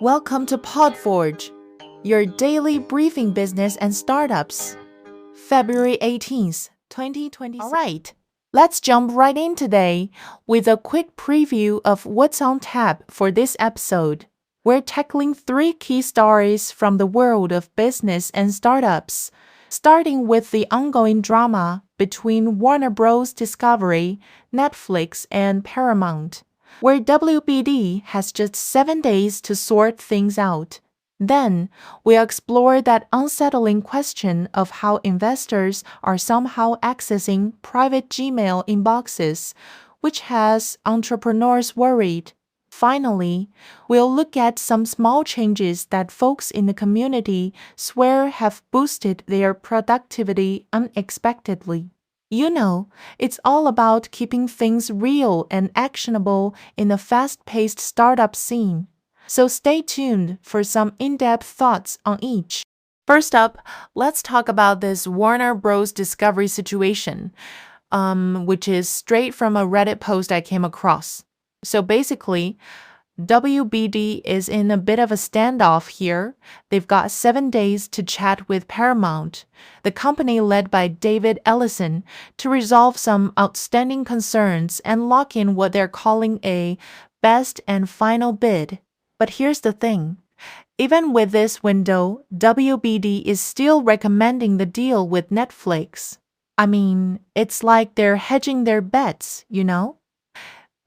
Welcome to PodForge, your daily briefing business and startups. February 18th, 2026. All right, let's jump right in today with a quick preview of what's on tap for this episode. We're tackling 3 key stories from the world of business and startups, starting with the ongoing drama between Warner Bros. Discovery, Netflix, and Paramount, where WBD has just 7 days to sort things out. Then, we'll explore that unsettling question of how investors are somehow accessing private Gmail inboxes, which has entrepreneurs worried. Finally, we'll look at some small changes that folks in the community swear have boosted their productivity unexpectedly. You know, it's all about keeping things real and actionable in a fast-paced startup scene. So stay tuned for some in-depth thoughts on each. First up, let's talk about this Warner Bros. Discovery situation, which is straight from a Reddit post I came across. So basically, WBD is in a bit of a standoff here. They've got 7 days to chat with Paramount, the company led by David Ellison, to resolve some outstanding concerns and lock in what they're calling a best and final bid. But here's the thing. Even with this window, WBD is still recommending the deal with Netflix. I mean, it's like they're hedging their bets, you know?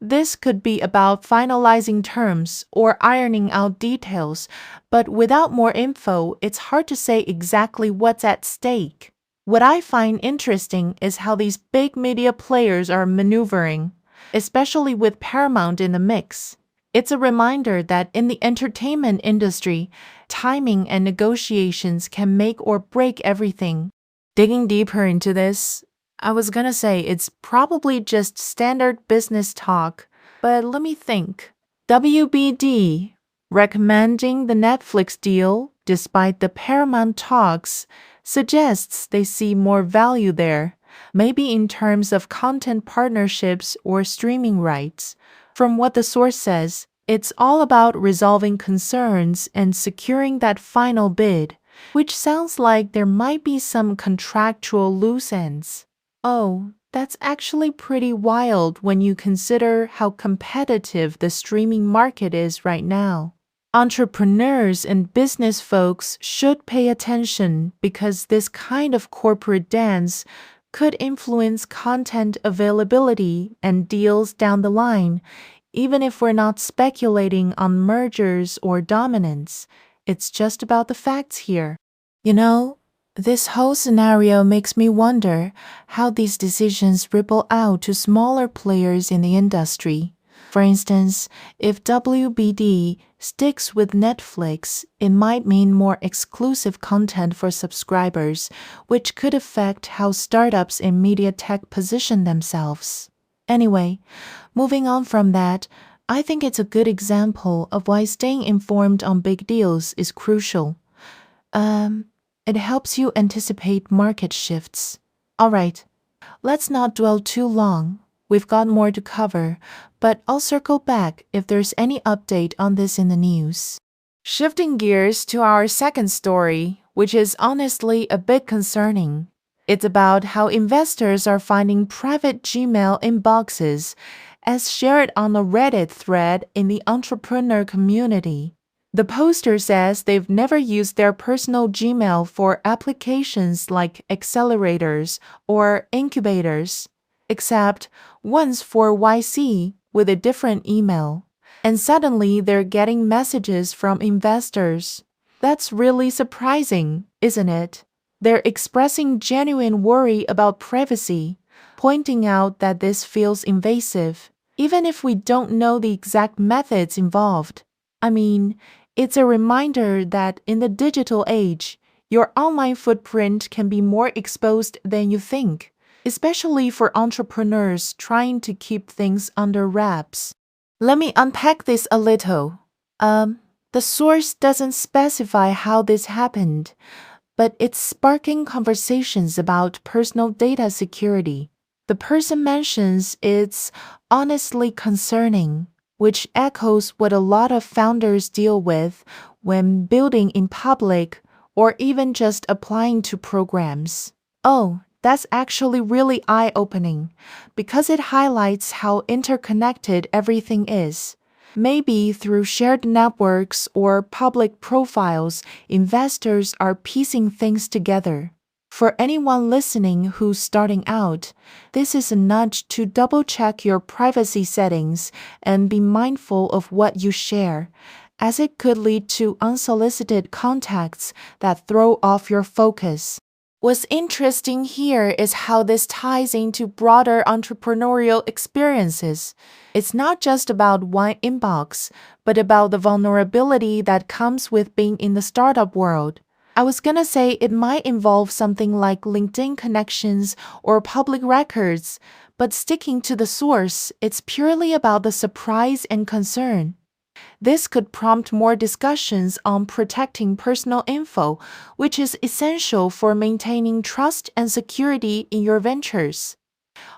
This could be about finalizing terms or ironing out details, but without more info, it's hard to say exactly what's at stake. What I find interesting is how these big media players are maneuvering, especially with Paramount in the mix. It's a reminder that in the entertainment industry, timing and negotiations can make or break everything. Digging deeper into this, I was gonna say it's probably just standard business talk, but let me think. WBD recommending the Netflix deal despite the Paramount talks suggests they see more value there, maybe in terms of content partnerships or streaming rights. From what the source says, it's all about resolving concerns and securing that final bid, which sounds like there might be some contractual loose ends. Oh, that's actually pretty wild when you consider how competitive the streaming market is right now. Entrepreneurs and business folks should pay attention because this kind of corporate dance could influence content availability and deals down the line, even if we're not speculating on mergers or dominance. It's just about the facts here. You know, this whole scenario makes me wonder how these decisions ripple out to smaller players in the industry. For instance, if WBD sticks with Netflix, it might mean more exclusive content for subscribers, which could affect how startups in media tech position themselves. Anyway, moving on from that, I think it's a good example of why staying informed on big deals is crucial. It helps you anticipate market shifts. All right, let's not dwell too long. We've got more to cover, but I'll circle back if there's any update on this in the news. Shifting gears to our second story, which is honestly a bit concerning. It's about how investors are finding private Gmail inboxes, as shared on a Reddit thread in the entrepreneur community. The poster says they've never used their personal Gmail for applications like accelerators or incubators, except once for YC with a different email. And suddenly they're getting messages from investors. That's really surprising, isn't it? They're expressing genuine worry about privacy, pointing out that this feels invasive, even if we don't know the exact methods involved. I mean, it's a reminder that in the digital age, your online footprint can be more exposed than you think, especially for entrepreneurs trying to keep things under wraps. Let me unpack this a little. The source doesn't specify how this happened, but it's sparking conversations about personal data security. The person mentions it's honestly concerning. which echoes what a lot of founders deal with when building in public or even just applying to programs. Oh, that's actually really eye-opening because it highlights how interconnected everything is. Maybe through shared networks or public profiles, investors are piecing things together. For anyone listening who's starting out, this is a nudge to double-check your privacy settings and be mindful of what you share, as it could lead to unsolicited contacts that throw off your focus. What's interesting here is how this ties into broader entrepreneurial experiences. It's not just about one inbox, but about the vulnerability that comes with being in the startup world. I was gonna say it might involve something like LinkedIn connections or public records, but sticking to the source, it's purely about the surprise and concern. This could prompt more discussions on protecting personal info, which is essential for maintaining trust and security in your ventures.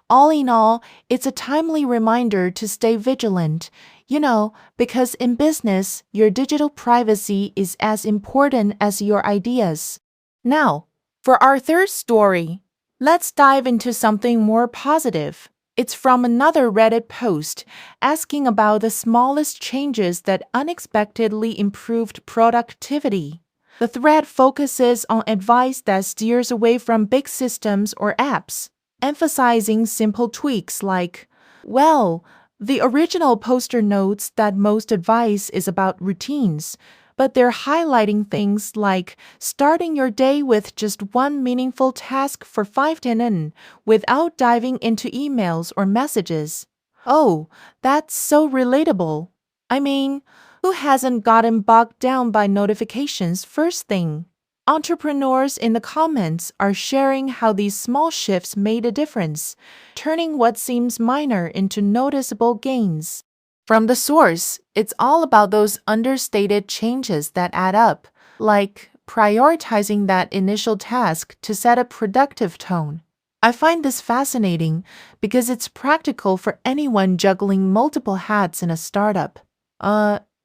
All in all, it's a timely reminder to stay vigilant, because in business, your digital privacy is as important as your ideas. Now, for our third story, let's dive into something more positive. It's from another Reddit post asking about the smallest changes that unexpectedly improved productivity. The thread focuses on advice that steers away from big systems or apps, emphasizing simple tweaks like, the original poster notes that most advice is about routines, but they're highlighting things like starting your day with just one meaningful task for 5 minutes without diving into emails or messages. Oh, that's so relatable. I mean, who hasn't gotten bogged down by notifications first thing? Entrepreneurs in the comments are sharing how these small shifts made a difference, turning what seems minor into noticeable gains. From the source, it's all about those understated changes that add up, like prioritizing that initial task to set a productive tone. I find this fascinating because it's practical for anyone juggling multiple hats in a startup.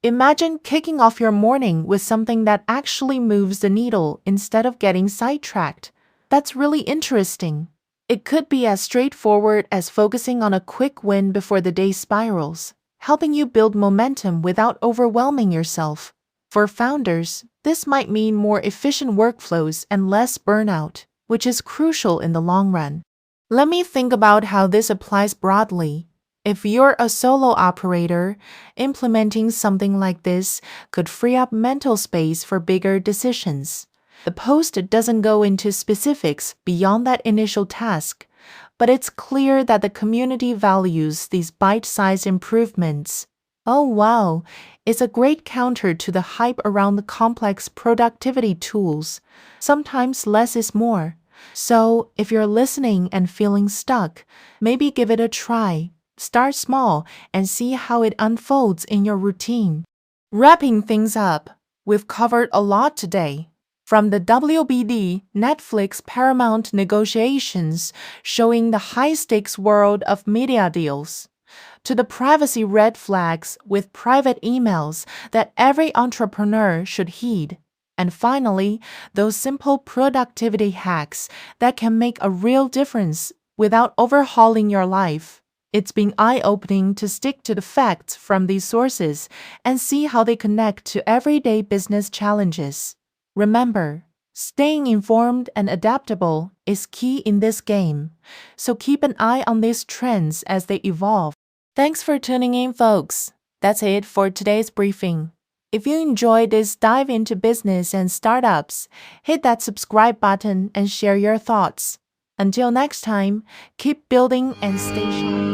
Imagine kicking off your morning with something that actually moves the needle instead of getting sidetracked. That's really interesting. It could be as straightforward as focusing on a quick win before the day spirals, helping you build momentum without overwhelming yourself. For founders, this might mean more efficient workflows and less burnout, which is crucial in the long run. Let me think about how this applies broadly. If you're a solo operator, implementing something like this could free up mental space for bigger decisions. The post doesn't go into specifics beyond that initial task, but it's clear that the community values these bite-sized improvements. Oh wow, it's a great counter to the hype around the complex productivity tools. Sometimes less is more. So if you're listening and feeling stuck, maybe give it a try. Start small and see how it unfolds in your routine. Wrapping things up, we've covered a lot today. From the WBD Netflix Paramount negotiations showing the high-stakes world of media deals, to the privacy red flags with private emails that every entrepreneur should heed, and finally, those simple productivity hacks that can make a real difference without overhauling your life. It's been eye-opening to stick to the facts from these sources and see how they connect to everyday business challenges. Remember, staying informed and adaptable is key in this game, so keep an eye on these trends as they evolve. Thanks for tuning in, folks. That's it for today's briefing. If you enjoyed this dive into business and startups, hit that subscribe button and share your thoughts. Until next time, keep building and stay sharp.